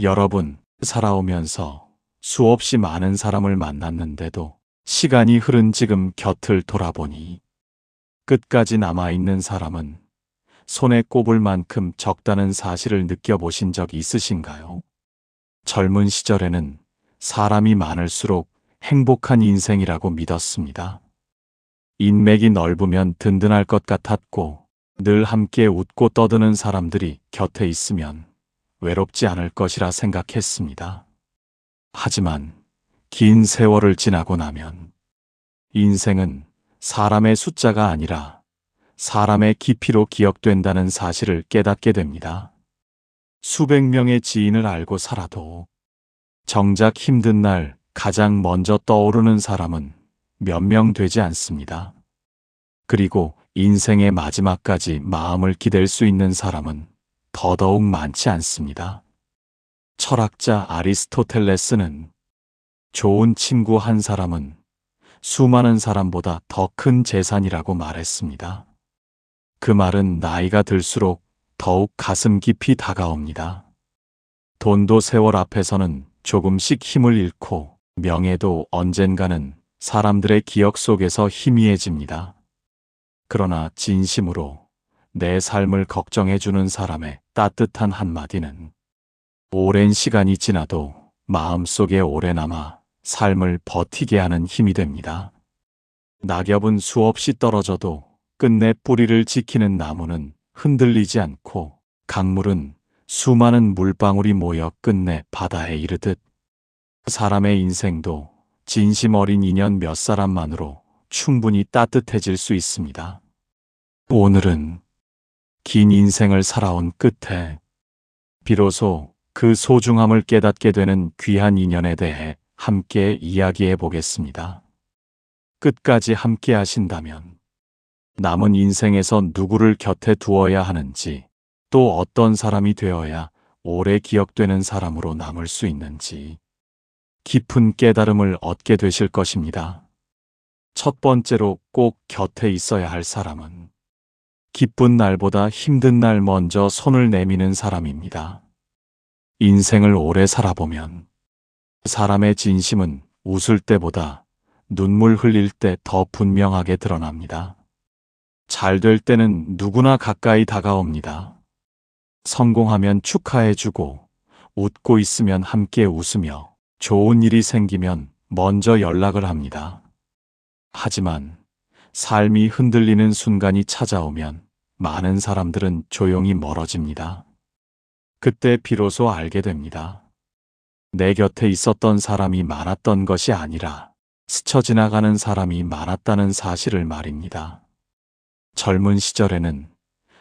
여러분, 살아오면서 수없이 많은 사람을 만났는데도 시간이 흐른 지금 곁을 돌아보니 끝까지 남아있는 사람은 손에 꼽을 만큼 적다는 사실을 느껴보신 적 있으신가요? 젊은 시절에는 사람이 많을수록 행복한 인생이라고 믿었습니다. 인맥이 넓으면 든든할 것 같았고, 늘 함께 웃고 떠드는 사람들이 곁에 있으면 외롭지 않을 것이라 생각했습니다. 하지만 긴 세월을 지나고 나면 인생은 사람의 숫자가 아니라 사람의 깊이로 기억된다는 사실을 깨닫게 됩니다. 수백 명의 지인을 알고 살아도 정작 힘든 날 가장 먼저 떠오르는 사람은 몇 명 되지 않습니다. 그리고 인생의 마지막까지 마음을 기댈 수 있는 사람은 더더욱 많지 않습니다. 철학자 아리스토텔레스는 좋은 친구 한 사람은 수많은 사람보다 더 큰 재산이라고 말했습니다. 그 말은 나이가 들수록 더욱 가슴 깊이 다가옵니다. 돈도 세월 앞에서는 조금씩 힘을 잃고 명예도 언젠가는 사람들의 기억 속에서 희미해집니다. 그러나 진심으로 내 삶을 걱정해주는 사람의 따뜻한 한마디는 오랜 시간이 지나도 마음속에 오래 남아 삶을 버티게 하는 힘이 됩니다. 낙엽은 수없이 떨어져도 끝내 뿌리를 지키는 나무는 흔들리지 않고, 강물은 수많은 물방울이 모여 끝내 바다에 이르듯 사람의 인생도 진심 어린 인연 몇 사람만으로 충분히 따뜻해질 수 있습니다. 오늘은 긴 인생을 살아온 끝에 비로소 그 소중함을 깨닫게 되는 귀한 인연에 대해 함께 이야기해 보겠습니다. 끝까지 함께 하신다면 남은 인생에서 누구를 곁에 두어야 하는지, 또 어떤 사람이 되어야 오래 기억되는 사람으로 남을 수 있는지 깊은 깨달음을 얻게 되실 것입니다. 첫 번째로 꼭 곁에 있어야 할 사람은 기쁜 날보다 힘든 날 먼저 손을 내미는 사람입니다. 인생을 오래 살아보면 사람의 진심은 웃을 때보다 눈물 흘릴 때 더 분명하게 드러납니다. 잘 될 때는 누구나 가까이 다가옵니다. 성공하면 축하해주고, 웃고 있으면 함께 웃으며, 좋은 일이 생기면 먼저 연락을 합니다. 하지만 삶이 흔들리는 순간이 찾아오면 많은 사람들은 조용히 멀어집니다. 그때 비로소 알게 됩니다. 내 곁에 있었던 사람이 많았던 것이 아니라 스쳐 지나가는 사람이 많았다는 사실을 말입니다. 젊은 시절에는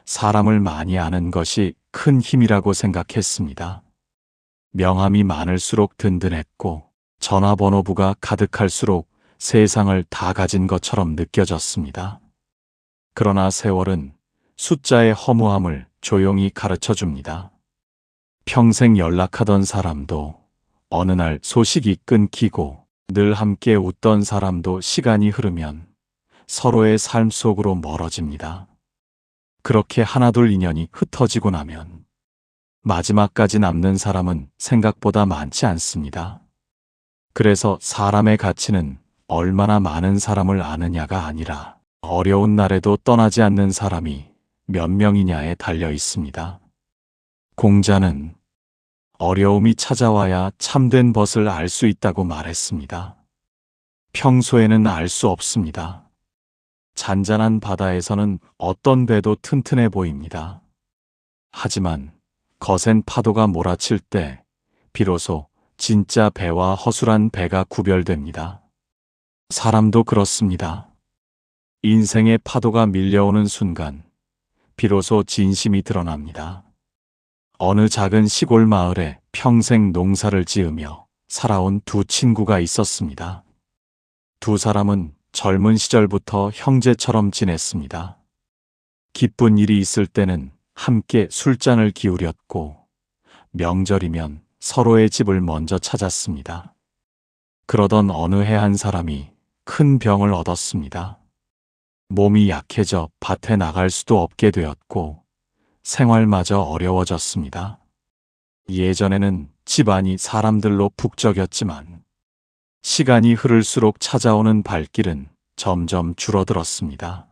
사람을 많이 아는 것이 큰 힘이라고 생각했습니다. 명함이 많을수록 든든했고, 전화번호부가 가득할수록 세상을 다 가진 것처럼 느껴졌습니다. 그러나 세월은 숫자의 허무함을 조용히 가르쳐 줍니다. 평생 연락하던 사람도 어느 날 소식이 끊기고, 늘 함께 웃던 사람도 시간이 흐르면 서로의 삶 속으로 멀어집니다. 그렇게 하나둘 인연이 흩어지고 나면 마지막까지 남는 사람은 생각보다 많지 않습니다. 그래서 사람의 가치는 얼마나 많은 사람을 아느냐가 아니라 어려운 날에도 떠나지 않는 사람이 몇 명이냐에 달려 있습니다. 공자는 어려움이 찾아와야 참된 벗을 알 수 있다고 말했습니다. 평소에는 알 수 없습니다. 잔잔한 바다에서는 어떤 배도 튼튼해 보입니다. 하지만 거센 파도가 몰아칠 때 비로소 진짜 배와 허술한 배가 구별됩니다. 사람도 그렇습니다. 인생의 파도가 밀려오는 순간 비로소 진심이 드러납니다. 어느 작은 시골 마을에 평생 농사를 지으며 살아온 두 친구가 있었습니다. 두 사람은 젊은 시절부터 형제처럼 지냈습니다. 기쁜 일이 있을 때는 함께 술잔을 기울였고, 명절이면 서로의 집을 먼저 찾았습니다. 그러던 어느 해 한 사람이 큰 병을 얻었습니다. 몸이 약해져 밭에 나갈 수도 없게 되었고, 생활마저 어려워졌습니다. 예전에는 집안이 사람들로 북적였지만 시간이 흐를수록 찾아오는 발길은 점점 줄어들었습니다.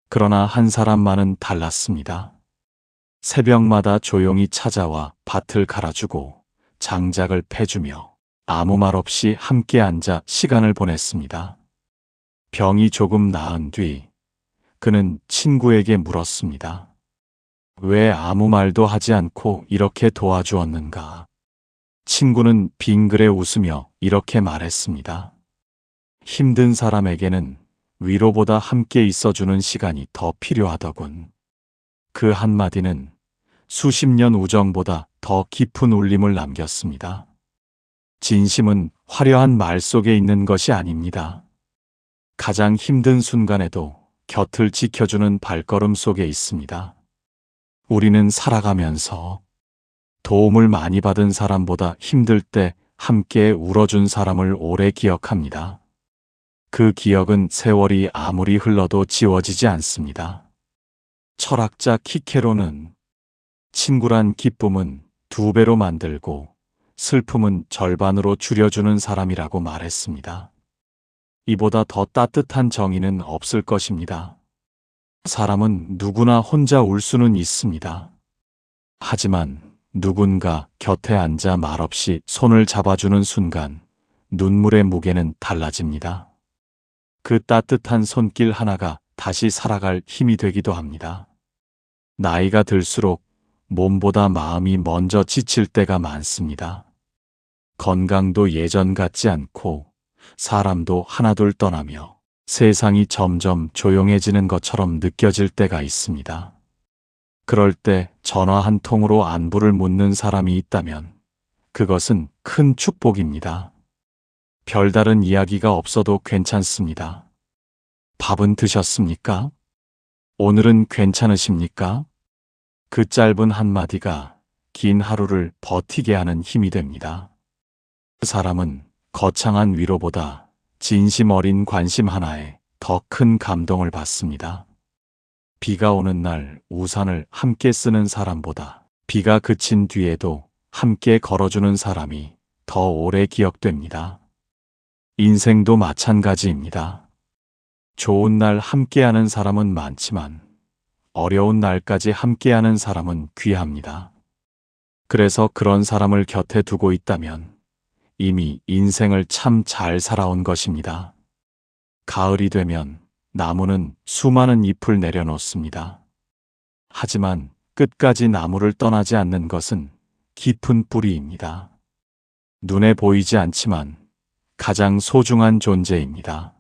그러나 한 사람만은 달랐습니다. 새벽마다 조용히 찾아와 밭을 갈아주고 장작을 패주며 아무 말 없이 함께 앉아 시간을 보냈습니다. 병이 조금 나은 뒤 그는 친구에게 물었습니다. 왜 아무 말도 하지 않고 이렇게 도와주었는가? 친구는 빙그레 웃으며 이렇게 말했습니다. 힘든 사람에게는 위로보다 함께 있어주는 시간이 더 필요하더군. 그 한마디는 수십 년 우정보다 더 깊은 울림을 남겼습니다. 진심은 화려한 말 속에 있는 것이 아닙니다. 가장 힘든 순간에도 곁을 지켜주는 발걸음 속에 있습니다. 우리는 살아가면서 도움을 많이 받은 사람보다 힘들 때 함께 울어준 사람을 오래 기억합니다. 그 기억은 세월이 아무리 흘러도 지워지지 않습니다. 철학자 키케로는 친구란 기쁨은 2배로 만들고 슬픔은 절반으로 줄여주는 사람이라고 말했습니다. 이보다 더 따뜻한 정의는 없을 것입니다. 사람은 누구나 혼자 울 수는 있습니다. 하지만 누군가 곁에 앉아 말없이 손을 잡아주는 순간 눈물의 무게는 달라집니다. 그 따뜻한 손길 하나가 다시 살아갈 힘이 되기도 합니다. 나이가 들수록 몸보다 마음이 먼저 지칠 때가 많습니다. 건강도 예전 같지 않고 사람도 하나둘 떠나며 세상이 점점 조용해지는 것처럼 느껴질 때가 있습니다. 그럴 때 전화 한 통으로 안부를 묻는 사람이 있다면 그것은 큰 축복입니다. 별다른 이야기가 없어도 괜찮습니다. 밥은 드셨습니까? 오늘은 괜찮으십니까? 그 짧은 한마디가 긴 하루를 버티게 하는 힘이 됩니다. 그 사람은 거창한 위로보다 진심 어린 관심 하나에 더 큰 감동을 받습니다. 비가 오는 날 우산을 함께 쓰는 사람보다 비가 그친 뒤에도 함께 걸어주는 사람이 더 오래 기억됩니다. 인생도 마찬가지입니다. 좋은 날 함께하는 사람은 많지만 어려운 날까지 함께하는 사람은 귀합니다. 그래서 그런 사람을 곁에 두고 있다면 이미 인생을 참 잘 살아온 것입니다. 가을이 되면 나무는 수많은 잎을 내려놓습니다. 하지만 끝까지 나무를 떠나지 않는 것은 깊은 뿌리입니다. 눈에 보이지 않지만 가장 소중한 존재입니다.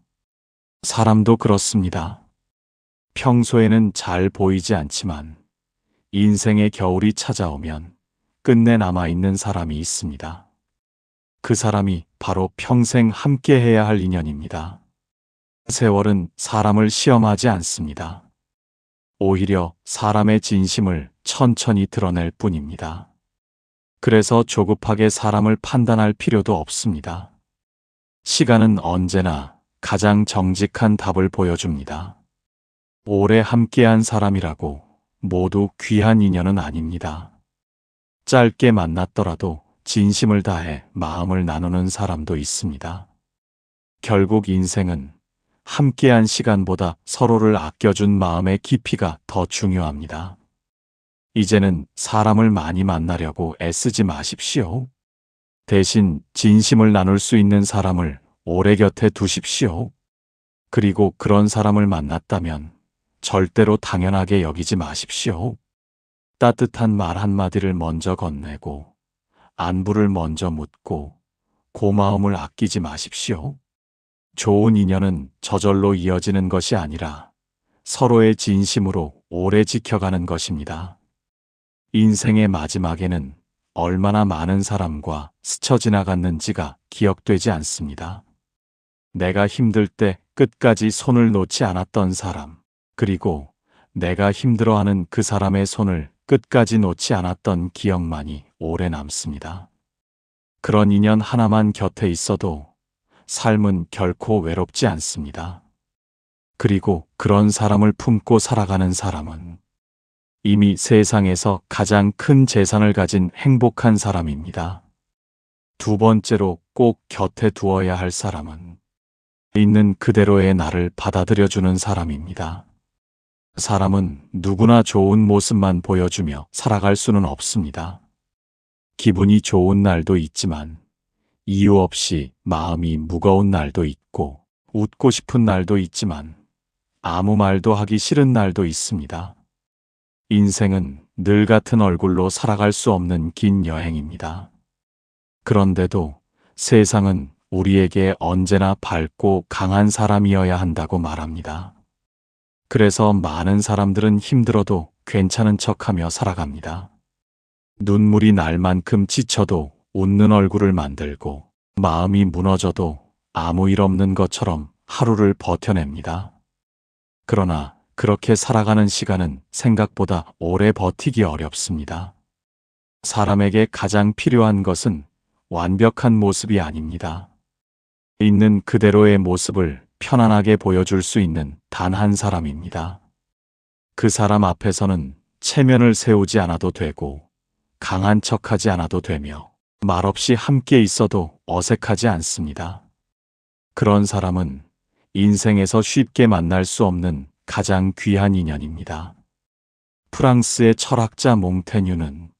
사람도 그렇습니다. 평소에는 잘 보이지 않지만 인생의 겨울이 찾아오면 끝내 남아있는 사람이 있습니다. 그 사람이 바로 평생 함께해야 할 인연입니다. 세월은 사람을 시험하지 않습니다. 오히려 사람의 진심을 천천히 드러낼 뿐입니다. 그래서 조급하게 사람을 판단할 필요도 없습니다. 시간은 언제나 가장 정직한 답을 보여줍니다. 오래 함께한 사람이라고 모두 귀한 인연은 아닙니다. 짧게 만났더라도 진심을 다해 마음을 나누는 사람도 있습니다. 결국 인생은 함께한 시간보다 서로를 아껴준 마음의 깊이가 더 중요합니다. 이제는 사람을 많이 만나려고 애쓰지 마십시오. 대신 진심을 나눌 수 있는 사람을 오래 곁에 두십시오. 그리고 그런 사람을 만났다면 절대로 당연하게 여기지 마십시오. 따뜻한 말 한마디를 먼저 건네고 안부를 먼저 묻고 고마움을 아끼지 마십시오. 좋은 인연은 저절로 이어지는 것이 아니라 서로의 진심으로 오래 지켜가는 것입니다. 인생의 마지막에는 얼마나 많은 사람과 스쳐 지나갔는지가 기억되지 않습니다. 내가 힘들 때 끝까지 손을 놓지 않았던 사람, 그리고 내가 힘들어하는 그 사람의 손을 끝까지 놓지 않았던 기억만이 오래 남습니다. 그런 인연 하나만 곁에 있어도 삶은 결코 외롭지 않습니다. 그리고 그런 사람을 품고 살아가는 사람은 이미 세상에서 가장 큰 재산을 가진 행복한 사람입니다. 두 번째로 꼭 곁에 두어야 할 사람은 있는 그대로의 나를 받아들여주는 사람입니다. 사람은 누구나 좋은 모습만 보여주며 살아갈 수는 없습니다. 기분이 좋은 날도 있지만 이유 없이 마음이 무거운 날도 있고 웃고 싶은 날도 있지만 아무 말도 하기 싫은 날도 있습니다. 인생은 늘 같은 얼굴로 살아갈 수 없는 긴 여행입니다. 그런데도 세상은 우리에게 언제나 밝고 강한 사람이어야 한다고 말합니다. 그래서 많은 사람들은 힘들어도 괜찮은 척하며 살아갑니다. 눈물이 날 만큼 지쳐도 웃는 얼굴을 만들고 마음이 무너져도 아무 일 없는 것처럼 하루를 버텨냅니다. 그러나 그렇게 살아가는 시간은 생각보다 오래 버티기 어렵습니다. 사람에게 가장 필요한 것은 완벽한 모습이 아닙니다. 있는 그대로의 모습을 편안하게 보여줄 수 있는 단 한 사람입니다. 그 사람 앞에서는 체면을 세우지 않아도 되고 강한 척하지 않아도 되며 말없이 함께 있어도 어색하지 않습니다. 그런 사람은 인생에서 쉽게 만날 수 없는 가장 귀한 인연입니다. 프랑스의 철학자 몽테뉴는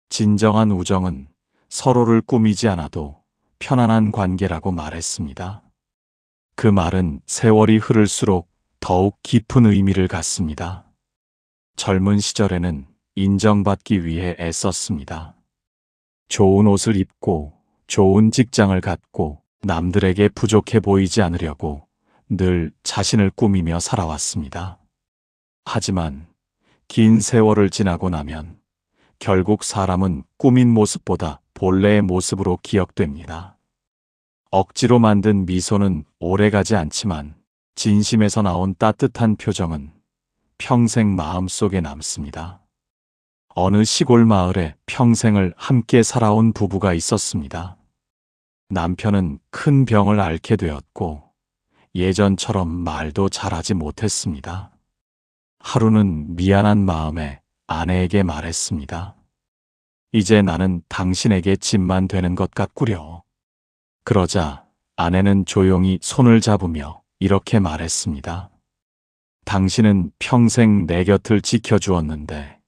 진정한 우정은 서로를 꾸미지 않아도 편안한 관계라고 말했습니다. 그 말은 세월이 흐를수록 더욱 깊은 의미를 갖습니다. 젊은 시절에는 인정받기 위해 애썼습니다. 좋은 옷을 입고 좋은 직장을 갖고 남들에게 부족해 보이지 않으려고 늘 자신을 꾸미며 살아왔습니다. 하지만 긴 세월을 지나고 나면 결국 사람은 꾸민 모습보다 본래의 모습으로 기억됩니다. 억지로 만든 미소는 오래가지 않지만 진심에서 나온 따뜻한 표정은 평생 마음속에 남습니다. 어느 시골 마을에 평생을 함께 살아온 부부가 있었습니다. 남편은 큰 병을 앓게 되었고 예전처럼 말도 잘하지 못했습니다. 하루는 미안한 마음에 아내에게 말했습니다. 이제 나는 당신에게 짐만 되는 것 같구려. 그러자 아내는 조용히 손을 잡으며 이렇게 말했습니다. 당신은 평생 내 곁을 지켜주었는데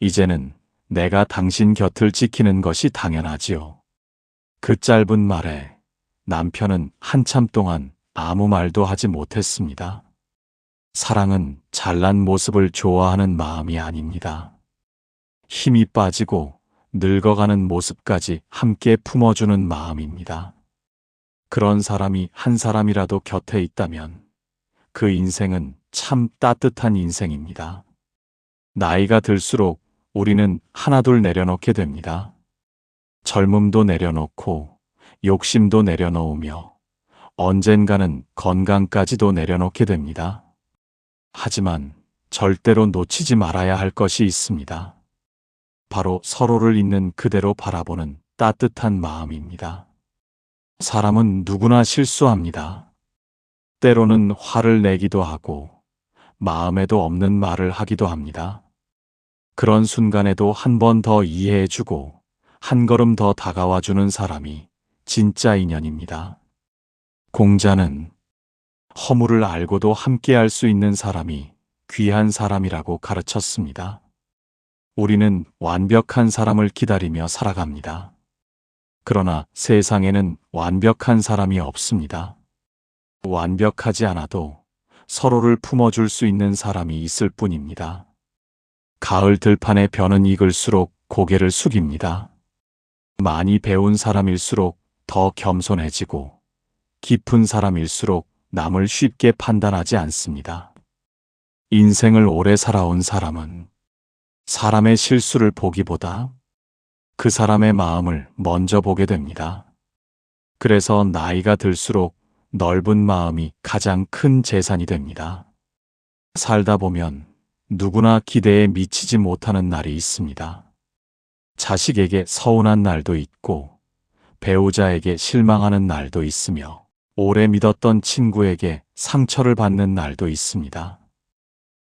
이제는 내가 당신 곁을 지키는 것이 당연하지요. 그 짧은 말에 남편은 한참 동안 아무 말도 하지 못했습니다. 사랑은 잘난 모습을 좋아하는 마음이 아닙니다. 힘이 빠지고 늙어가는 모습까지 함께 품어주는 마음입니다. 그런 사람이 한 사람이라도 곁에 있다면 그 인생은 참 따뜻한 인생입니다. 나이가 들수록 우리는 하나둘 내려놓게 됩니다. 젊음도 내려놓고 욕심도 내려놓으며 언젠가는 건강까지도 내려놓게 됩니다. 하지만 절대로 놓치지 말아야 할 것이 있습니다. 바로 서로를 있는 그대로 바라보는 따뜻한 마음입니다. 사람은 누구나 실수합니다. 때로는 화를 내기도 하고 마음에도 없는 말을 하기도 합니다. 그런 순간에도 한 번 더 이해해주고 한 걸음 더 다가와주는 사람이 진짜 인연입니다. 공자는 허물을 알고도 함께할 수 있는 사람이 귀한 사람이라고 가르쳤습니다. 우리는 완벽한 사람을 기다리며 살아갑니다. 그러나 세상에는 완벽한 사람이 없습니다. 완벽하지 않아도 서로를 품어줄 수 있는 사람이 있을 뿐입니다. 가을 들판에 벼는 익을수록 고개를 숙입니다. 많이 배운 사람일수록 더 겸손해지고 깊은 사람일수록 남을 쉽게 판단하지 않습니다. 인생을 오래 살아온 사람은 사람의 실수를 보기보다 그 사람의 마음을 먼저 보게 됩니다. 그래서 나이가 들수록 넓은 마음이 가장 큰 재산이 됩니다. 살다 보면 누구나 기대에 미치지 못하는 날이 있습니다. 자식에게 서운한 날도 있고 배우자에게 실망하는 날도 있으며 오래 믿었던 친구에게 상처를 받는 날도 있습니다.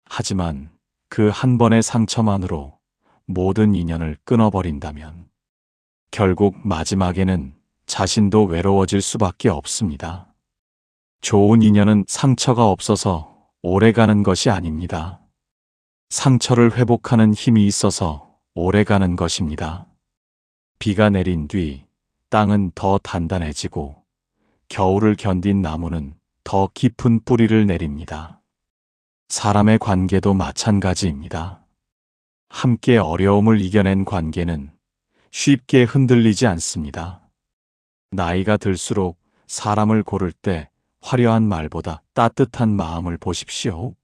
하지만 그 한 번의 상처만으로 모든 인연을 끊어버린다면 결국 마지막에는 자신도 외로워질 수밖에 없습니다. 좋은 인연은 상처가 없어서 오래가는 것이 아닙니다. 상처를 회복하는 힘이 있어서 오래가는 것입니다. 비가 내린 뒤 땅은 더 단단해지고 겨울을 견딘 나무는 더 깊은 뿌리를 내립니다. 사람의 관계도 마찬가지입니다. 함께 어려움을 이겨낸 관계는 쉽게 흔들리지 않습니다. 나이가 들수록 사람을 고를 때 화려한 말보다 따뜻한 마음을 보십시오.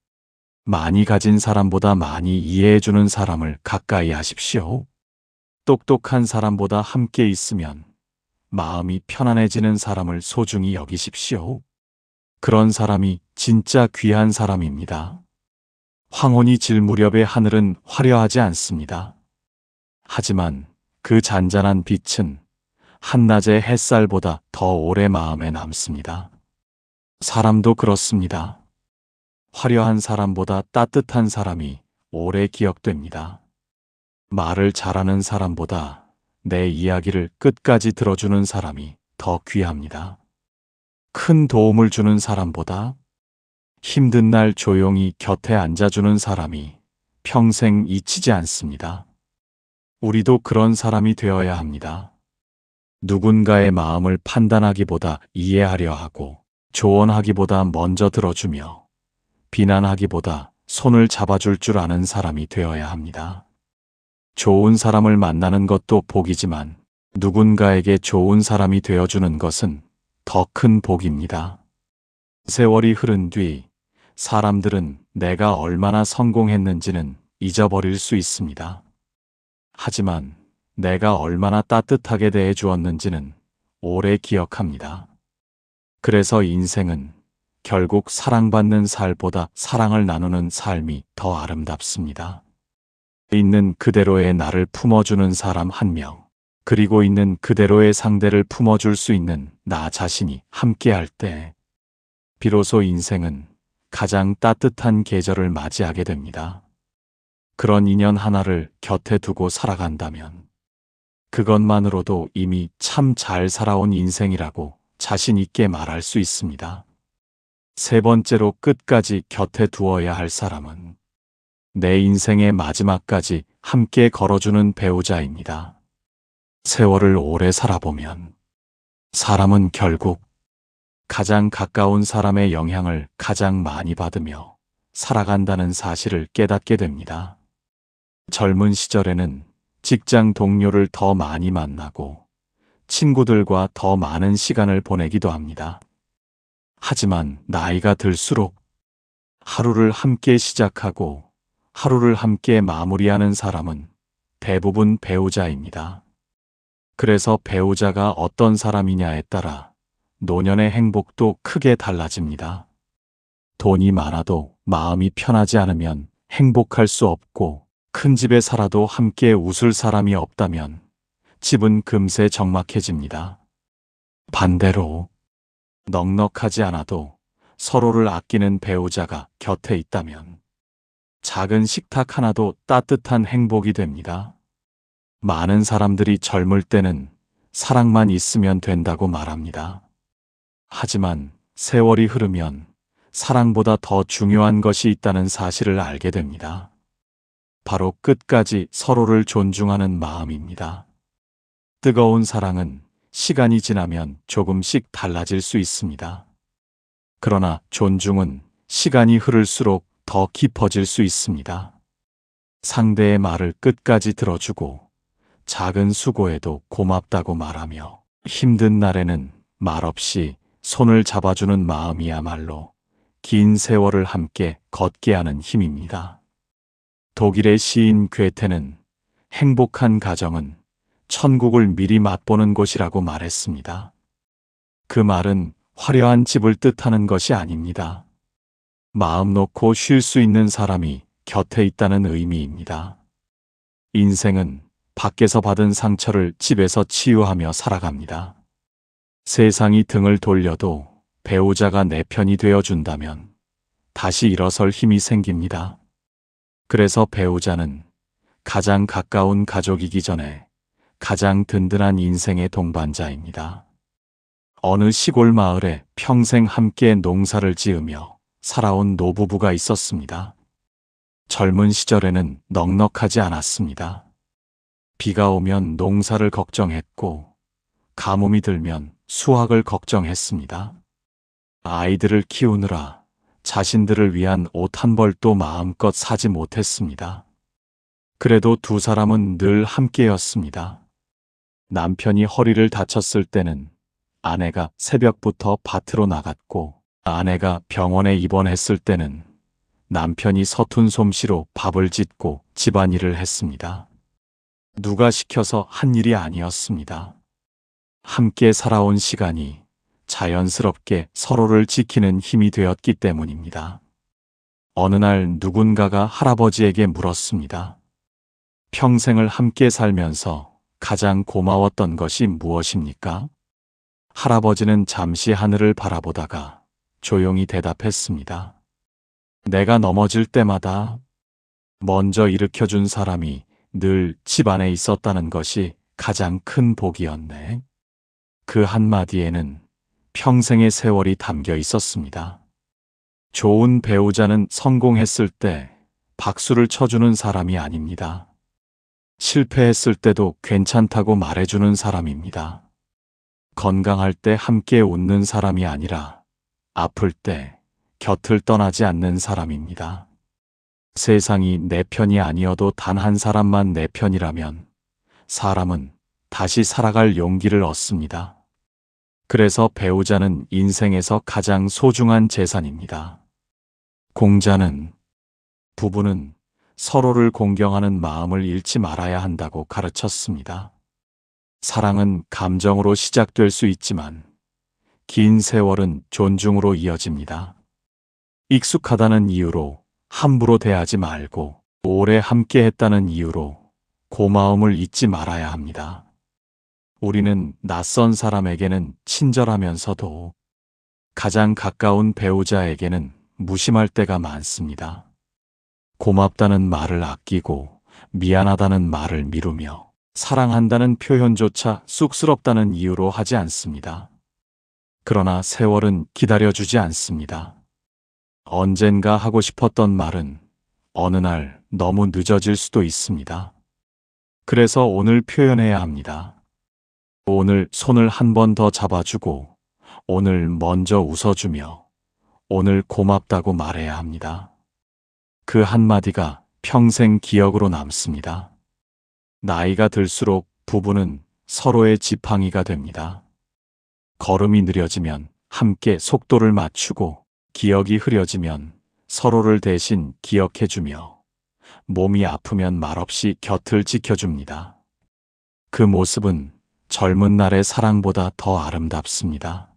많이 가진 사람보다 많이 이해해주는 사람을 가까이 하십시오. 똑똑한 사람보다 함께 있으면 마음이 편안해지는 사람을 소중히 여기십시오. 그런 사람이 진짜 귀한 사람입니다. 황혼이 질 무렵의 하늘은 화려하지 않습니다. 하지만 그 잔잔한 빛은 한낮의 햇살보다 더 오래 마음에 남습니다. 사람도 그렇습니다. 화려한 사람보다 따뜻한 사람이 오래 기억됩니다. 말을 잘하는 사람보다 내 이야기를 끝까지 들어주는 사람이 더 귀합니다. 큰 도움을 주는 사람보다 힘든 날 조용히 곁에 앉아주는 사람이 평생 잊히지 않습니다. 우리도 그런 사람이 되어야 합니다. 누군가의 마음을 판단하기보다 이해하려 하고, 조언하기보다 먼저 들어주며, 비난하기보다 손을 잡아줄 줄 아는 사람이 되어야 합니다. 좋은 사람을 만나는 것도 복이지만 누군가에게 좋은 사람이 되어주는 것은 더 큰 복입니다. 세월이 흐른 뒤 사람들은 내가 얼마나 성공했는지는 잊어버릴 수 있습니다. 하지만 내가 얼마나 따뜻하게 대해 주었는지는 오래 기억합니다. 그래서 인생은 결국 사랑받는 삶보다 사랑을 나누는 삶이 더 아름답습니다. 있는 그대로의 나를 품어주는 사람 한 명, 그리고 있는 그대로의 상대를 품어줄 수 있는 나 자신이 함께할 때, 비로소 인생은 가장 따뜻한 계절을 맞이하게 됩니다. 그런 인연 하나를 곁에 두고 살아간다면, 그것만으로도 이미 참 잘 살아온 인생이라고 자신 있게 말할 수 있습니다. 세 번째로 끝까지 곁에 두어야 할 사람은 내 인생의 마지막까지 함께 걸어주는 배우자입니다. 세월을 오래 살아보면 사람은 결국 가장 가까운 사람의 영향을 가장 많이 받으며 살아간다는 사실을 깨닫게 됩니다. 젊은 시절에는 직장 동료를 더 많이 만나고 친구들과 더 많은 시간을 보내기도 합니다. 하지만 나이가 들수록 하루를 함께 시작하고 하루를 함께 마무리하는 사람은 대부분 배우자입니다. 그래서 배우자가 어떤 사람이냐에 따라 노년의 행복도 크게 달라집니다. 돈이 많아도 마음이 편하지 않으면 행복할 수 없고, 큰 집에 살아도 함께 웃을 사람이 없다면 집은 금세 적막해집니다. 반대로 넉넉하지 않아도 서로를 아끼는 배우자가 곁에 있다면 작은 식탁 하나도 따뜻한 행복이 됩니다. 많은 사람들이 젊을 때는 사랑만 있으면 된다고 말합니다. 하지만 세월이 흐르면 사랑보다 더 중요한 것이 있다는 사실을 알게 됩니다. 바로 끝까지 서로를 존중하는 마음입니다. 뜨거운 사랑은 시간이 지나면 조금씩 달라질 수 있습니다. 그러나 존중은 시간이 흐를수록 더 깊어질 수 있습니다. 상대의 말을 끝까지 들어주고 작은 수고에도 고맙다고 말하며 힘든 날에는 말없이 손을 잡아주는 마음이야말로 긴 세월을 함께 걷게 하는 힘입니다. 독일의 시인 괴테는 행복한 가정은 천국을 미리 맛보는 곳이라고 말했습니다. 그 말은 화려한 집을 뜻하는 것이 아닙니다. 마음 놓고 쉴 수 있는 사람이 곁에 있다는 의미입니다. 인생은 밖에서 받은 상처를 집에서 치유하며 살아갑니다. 세상이 등을 돌려도 배우자가 내 편이 되어준다면 다시 일어설 힘이 생깁니다. 그래서 배우자는 가장 가까운 가족이기 전에 가장 든든한 인생의 동반자입니다. 어느 시골 마을에 평생 함께 농사를 지으며 살아온 노부부가 있었습니다. 젊은 시절에는 넉넉하지 않았습니다. 비가 오면 농사를 걱정했고, 가뭄이 들면 수확을 걱정했습니다. 아이들을 키우느라 자신들을 위한 옷 한 벌도 마음껏 사지 못했습니다. 그래도 두 사람은 늘 함께였습니다. 남편이 허리를 다쳤을 때는 아내가 새벽부터 밭으로 나갔고, 아내가 병원에 입원했을 때는 남편이 서툰 솜씨로 밥을 짓고 집안일을 했습니다. 누가 시켜서 한 일이 아니었습니다. 함께 살아온 시간이 자연스럽게 서로를 지키는 힘이 되었기 때문입니다. 어느 날 누군가가 할아버지에게 물었습니다. 평생을 함께 살면서 가장 고마웠던 것이 무엇입니까? 할아버지는 잠시 하늘을 바라보다가 조용히 대답했습니다. 내가 넘어질 때마다 먼저 일으켜준 사람이 늘 집안에 있었다는 것이 가장 큰 복이었네. 그 한마디에는 평생의 세월이 담겨 있었습니다. 좋은 배우자는 성공했을 때 박수를 쳐주는 사람이 아닙니다. 실패했을 때도 괜찮다고 말해주는 사람입니다. 건강할 때 함께 웃는 사람이 아니라 아플 때 곁을 떠나지 않는 사람입니다. 세상이 내 편이 아니어도 단 한 사람만 내 편이라면 사람은 다시 살아갈 용기를 얻습니다. 그래서 배우자는 인생에서 가장 소중한 재산입니다. 공자는 부부는 서로를 공경하는 마음을 잃지 말아야 한다고 가르쳤습니다. 사랑은 감정으로 시작될 수 있지만 긴 세월은 존중으로 이어집니다. 익숙하다는 이유로 함부로 대하지 말고 오래 함께 했다는 이유로 고마움을 잊지 말아야 합니다. 우리는 낯선 사람에게는 친절하면서도 가장 가까운 배우자에게는 무심할 때가 많습니다. 고맙다는 말을 아끼고 미안하다는 말을 미루며 사랑한다는 표현조차 쑥스럽다는 이유로 하지 않습니다. 그러나 세월은 기다려주지 않습니다. 언젠가 하고 싶었던 말은 어느 날 너무 늦어질 수도 있습니다. 그래서 오늘 표현해야 합니다. 오늘 손을 한 번 더 잡아주고, 오늘 먼저 웃어주며, 오늘 고맙다고 말해야 합니다. 그 한마디가 평생 기억으로 남습니다. 나이가 들수록 부부는 서로의 지팡이가 됩니다. 걸음이 느려지면 함께 속도를 맞추고, 기억이 흐려지면 서로를 대신 기억해주며, 몸이 아프면 말없이 곁을 지켜줍니다. 그 모습은 젊은 날의 사랑보다 더 아름답습니다.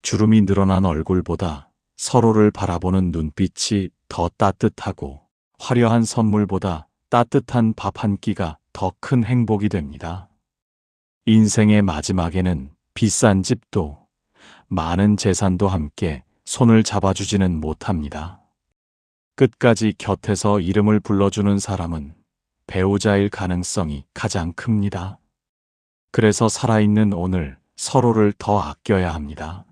주름이 늘어난 얼굴보다 서로를 바라보는 눈빛이 더 따뜻하고, 화려한 선물보다 따뜻한 밥 한 끼가 더 큰 행복이 됩니다. 인생의 마지막에는 비싼 집도 많은 재산도 함께 손을 잡아주지는 못합니다. 끝까지 곁에서 이름을 불러주는 사람은 배우자일 가능성이 가장 큽니다. 그래서 살아있는 오늘 서로를 더 아껴야 합니다.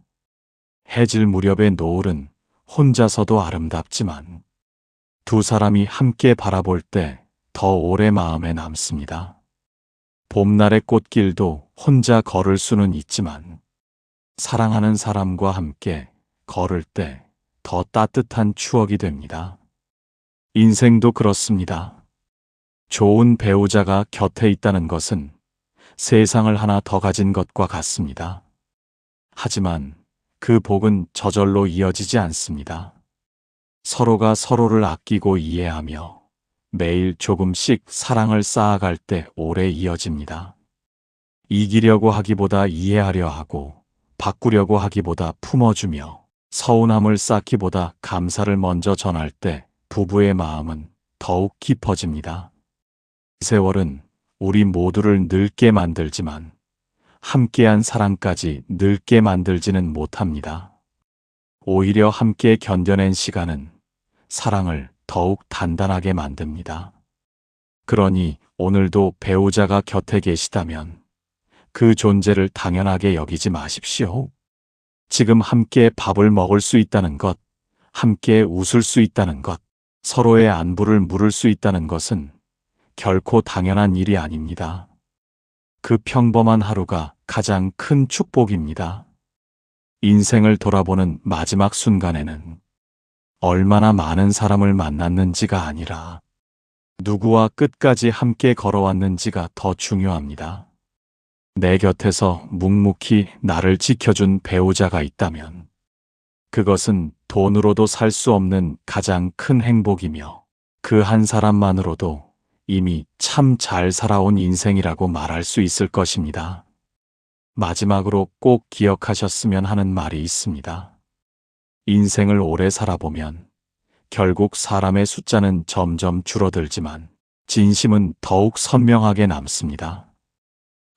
해질 무렵의 노을은 혼자서도 아름답지만 두 사람이 함께 바라볼 때 더 오래 마음에 남습니다. 봄날의 꽃길도 혼자 걸을 수는 있지만 사랑하는 사람과 함께 걸을 때 더 따뜻한 추억이 됩니다. 인생도 그렇습니다. 좋은 배우자가 곁에 있다는 것은 세상을 하나 더 가진 것과 같습니다. 하지만 그 복은 저절로 이어지지 않습니다. 서로가 서로를 아끼고 이해하며 매일 조금씩 사랑을 쌓아갈 때 오래 이어집니다. 이기려고 하기보다 이해하려 하고, 바꾸려고 하기보다 품어주며, 서운함을 쌓기보다 감사를 먼저 전할 때 부부의 마음은 더욱 깊어집니다. 세월은 우리 모두를 늙게 만들지만 함께한 사랑까지 늙게 만들지는 못합니다. 오히려 함께 견뎌낸 시간은 사랑을 더욱 단단하게 만듭니다. 그러니 오늘도 배우자가 곁에 계시다면 그 존재를 당연하게 여기지 마십시오. 지금 함께 밥을 먹을 수 있다는 것, 함께 웃을 수 있다는 것, 서로의 안부를 물을 수 있다는 것은 결코 당연한 일이 아닙니다. 그 평범한 하루가 가장 큰 축복입니다. 인생을 돌아보는 마지막 순간에는 얼마나 많은 사람을 만났는지가 아니라 누구와 끝까지 함께 걸어왔는지가 더 중요합니다. 내 곁에서 묵묵히 나를 지켜준 배우자가 있다면 그것은 돈으로도 살 수 없는 가장 큰 행복이며 그 한 사람만으로도 이미 참 잘 살아온 인생이라고 말할 수 있을 것입니다. 마지막으로 꼭 기억하셨으면 하는 말이 있습니다. 인생을 오래 살아보면 결국 사람의 숫자는 점점 줄어들지만 진심은 더욱 선명하게 남습니다.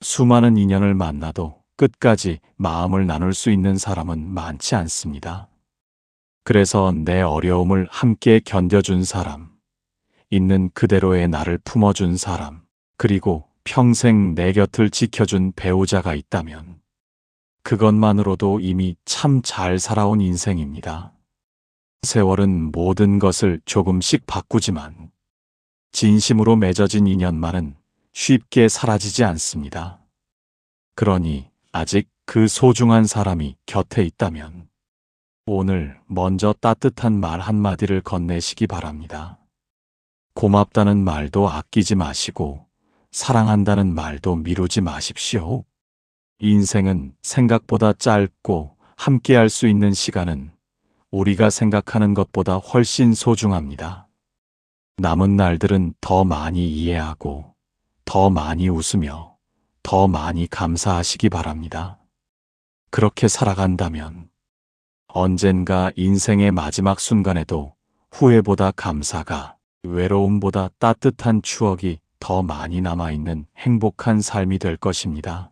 수많은 인연을 만나도 끝까지 마음을 나눌 수 있는 사람은 많지 않습니다. 그래서 내 어려움을 함께 견뎌준 사람, 있는 그대로의 나를 품어준 사람, 그리고 평생 내 곁을 지켜준 배우자가 있다면 그것만으로도 이미 참 잘 살아온 인생입니다. 세월은 모든 것을 조금씩 바꾸지만 진심으로 맺어진 인연만은 쉽게 사라지지 않습니다. 그러니 아직 그 소중한 사람이 곁에 있다면 오늘 먼저 따뜻한 말 한마디를 건네시기 바랍니다. 고맙다는 말도 아끼지 마시고 사랑한다는 말도 미루지 마십시오. 인생은 생각보다 짧고 함께할 수 있는 시간은 우리가 생각하는 것보다 훨씬 소중합니다. 남은 날들은 더 많이 이해하고 더 많이 웃으며 더 많이 감사하시기 바랍니다. 그렇게 살아간다면 언젠가 인생의 마지막 순간에도 후회보다 감사가, 외로움보다 따뜻한 추억이 더 많이 남아있는 행복한 삶이 될 것입니다.